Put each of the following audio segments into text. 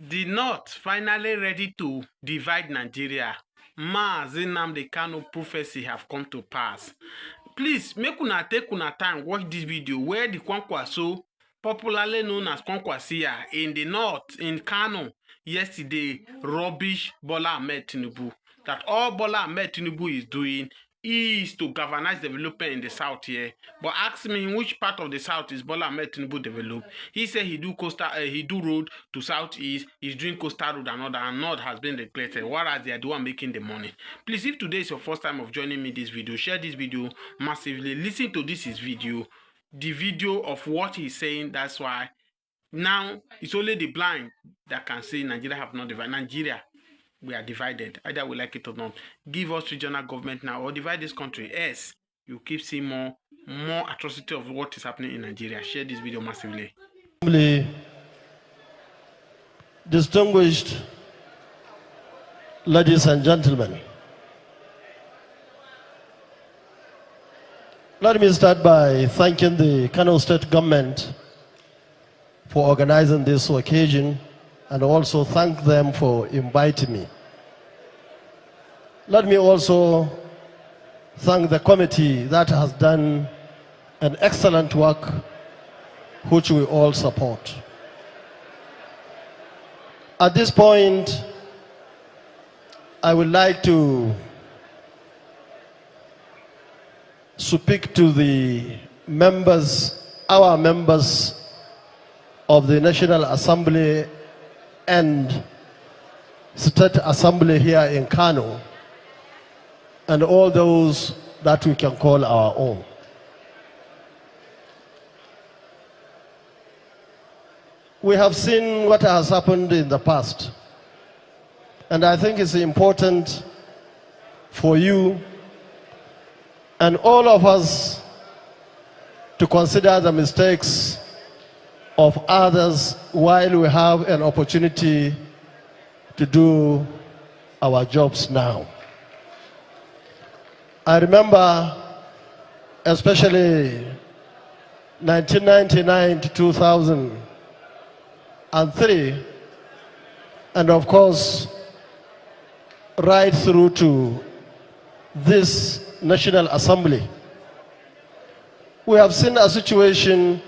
The North finally ready to divide Nigeria. Mazi Nnamdi Kanu prophecy have come to pass. Please make una take una time watch this video where the Kwankwaso, popularly known as Kwankwasia, in the North, in Kano, yesterday rubbish Bola Ahmed Tinubu. That all Bola Ahmed Tinubu is doing is to galvanize development in the south here. But ask me in which part of the south is Bola Ahmed Tinubu developed. He said he do road to southeast, he's doing coastal road and all that, and north has been neglected, whereas they are the one making the money. Please, if today is your first time of joining me this video, share this video massively. Listen to this video, the video of what he's saying. That's why now it's only the blind that can say Nigeria have not divided. Nigeria, we are divided. Either we like it or not. Give us regional government now or divide this country. Yes, you keep seeing more atrocity of what is happening in Nigeria. Share this video massively. Distinguished ladies and gentlemen, let me start by thanking the Kano State government for organizing this occasion and also thank them for inviting me. Let me also thank the committee that has done an excellent work which we all support. At this point, I would like to speak to the members, our members of the National Assembly and State Assembly here in Kano, and all those that we can call our own. We have seen what has happened in the past, and I think it's important for you and all of us to consider the mistakes of others while we have an opportunity to do our jobs now. I remember especially 1999 to 2003, and of course right through to this National Assembly. We have seen a situation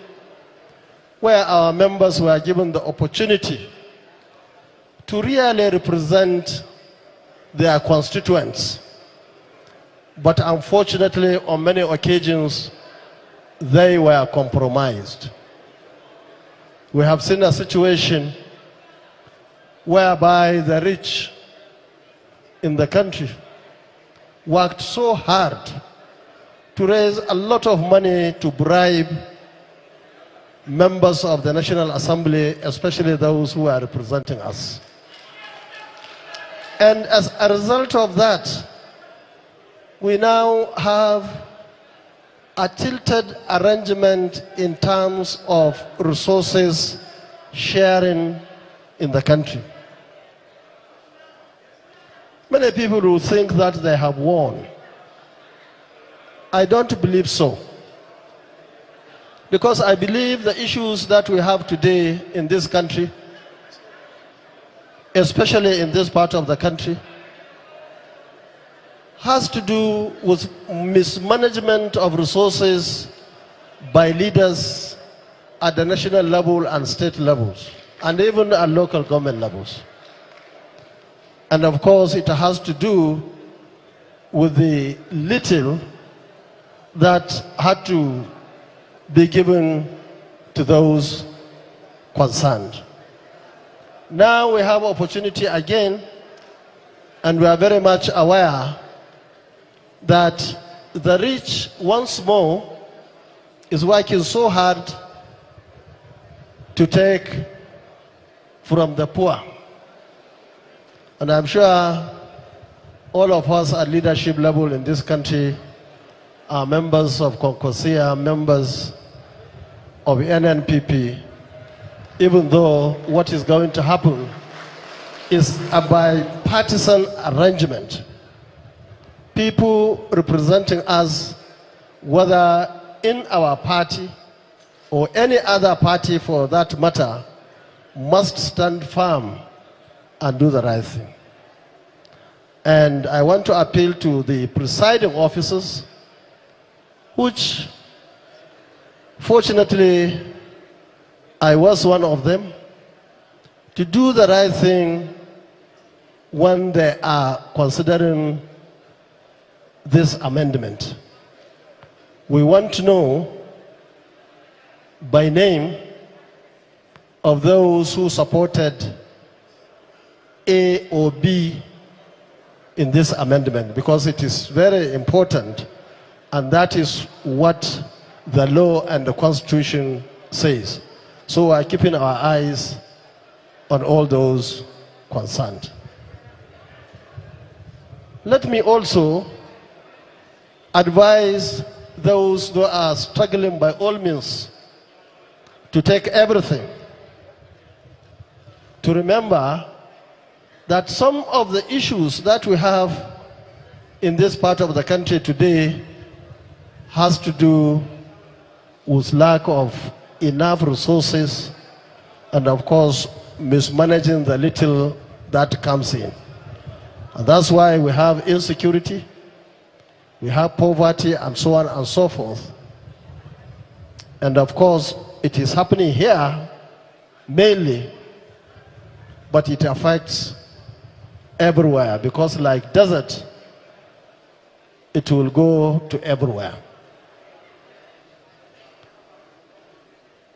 where our members were given the opportunity to really represent their constituents. But unfortunately, on many occasions, they were compromised. We have seen a situation whereby the rich in the country worked so hard to raise a lot of money to bribe members of the National Assembly, especially those who are representing us. And as a result of that, we now have a tilted arrangement in terms of resources sharing in the country. Many people will think that they have won. I don't believe so. Because I believe the issues that we have today in this country, especially in this part of the country, has to do with mismanagement of resources by leaders at the national level and state levels, and even at local government levels. And of course, it has to do with the little that had to be given to those concerned. Now we have opportunity again, and we are very much aware that the rich once more is working so hard to take from the poor. And I'm sure all of us at leadership level in this country are members of Konkosia, members of NNPP, even though what is going to happen is a bipartisan arrangement. People representing us, whether in our party or any other party for that matter, must stand firm and do the right thing. And I want to appeal to the presiding officers, which fortunately I was one of them, to do the right thing when they are considering this amendment. We want to know by name of those who supported A or B in this amendment, because it is very important, and that is what the law and the Constitution says. So we are keeping our eyes on all those concerned. Let me also advise those who are struggling by all means to take everything, to remember that some of the issues that we have in this part of the country today has to do with lack of enough resources and, of course, mismanaging the little that comes in. And that's why we have insecurity, we have poverty, and so on and so forth. And of course, it is happening here mainly, but it affects everywhere, because like desert, it will go to everywhere.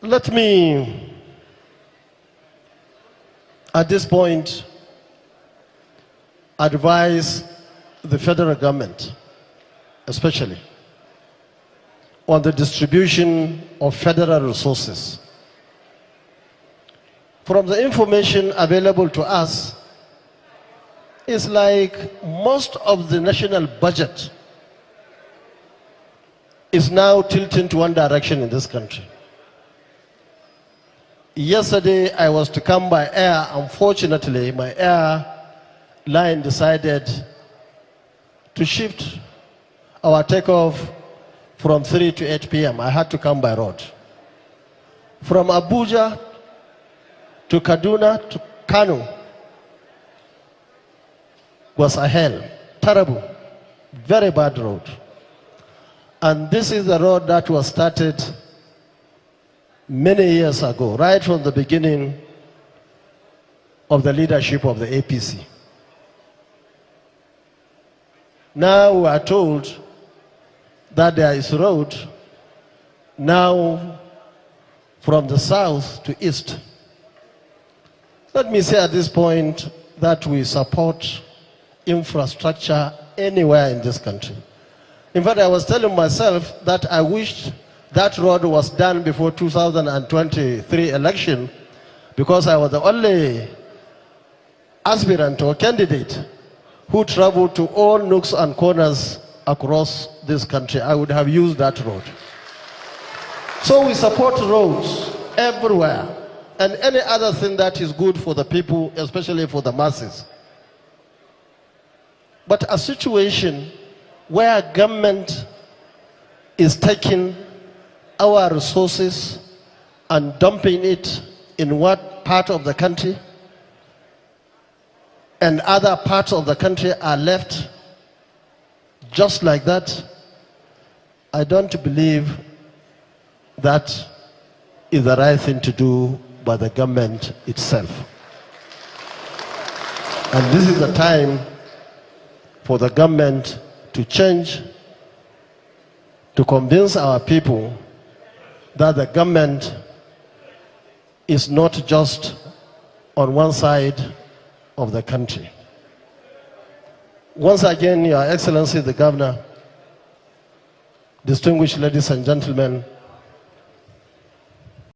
Let me, at this point, advise the federal government, especially, on the distribution of federal resources. From the information available to us, it's like most of the national budget is now tilting to one direction in this country. Yesterday, I was to come by air. Unfortunately, my airline decided to shift our takeoff from 3 to 8 p.m. I had to come by road. From Abuja to Kaduna to Kano was a hell, terrible, very bad road. And this is the road that was started many years ago, right from the beginning of the leadership of the APC. Now we are told that there is a road now from the south to east. Let me say at this point that we support infrastructure anywhere in this country. In fact, I was telling myself that I wished that road was done before 2023 election, because I was the only aspirant or candidate who traveled to all nooks and corners across this country. I would have used that road. So we support roads everywhere, and any other thing that is good for the people, especially for the masses. But a situation where government is taking our resources and dumping it in what part of the country, and other parts of the country are left just like that, I don't believe that is the right thing to do by the government itself. And this is the time for the government to change, to convince our people that the government is not just on one side of the country. Once again, Your Excellency the Governor, distinguished ladies and gentlemen,